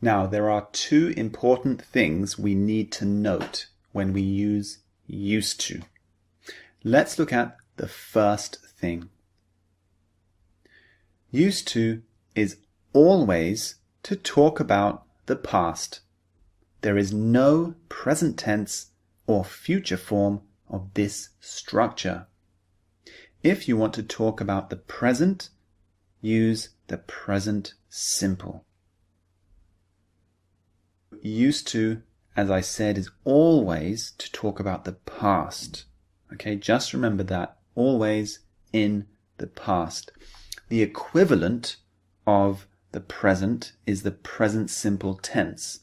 Now, there are two important things we need to note when we use used to. Let's look at the first thing. Used to is always to talk about the past. There is no present tense or future form of this structure. If you want to talk about the present, use the present simple. Used to, as I said, is always to talk about the past. Okay, just remember that. Always in the past. The equivalent of the present is the present simple tense,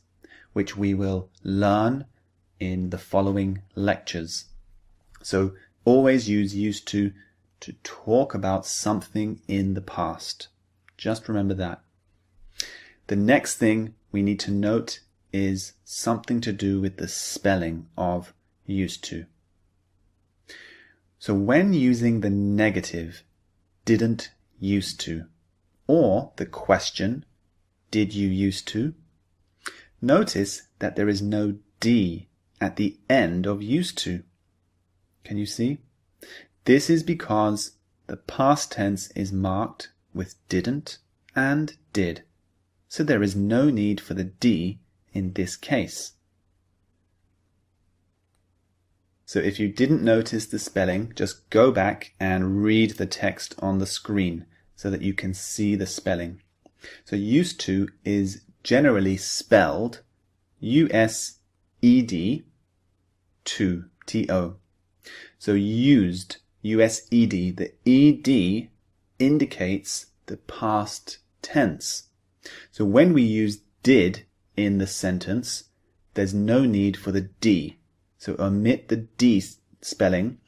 which we will learn in the following lectures. So always use used to talk about something in the past. Just remember that. The next thing we need to note is something to do with the spelling of used to. So when using the negative, didn't used to, or the question, did you used to, notice that there is no D at the end of used to. Can you see? This is because the past tense is marked with didn't and did. So there is no need for the D in this case. So if you didn't notice the spelling, just go back and read the text on the screen so that you can see the spelling. So used to is generally spelled U-S-E-D to, T-O. So used, U-S-E-D, the E-D indicates the past tense. So when we use did in the sentence, there's no need for the D. So omit the D spelling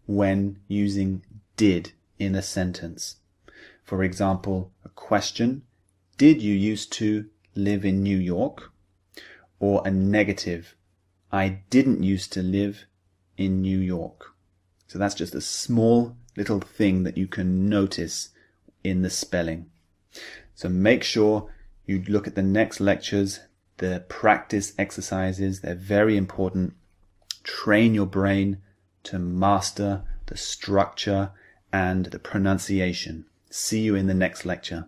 when using did in a sentence. For example, a question, did you used to live in New York? Or a negative, I didn't used to live in New York. So that's just a small little thing that you can notice in the spelling. So make sure you look at the next lectures, the practice exercises. They're very important. Train your brain to master the structure and the pronunciation. See you in the next lecture.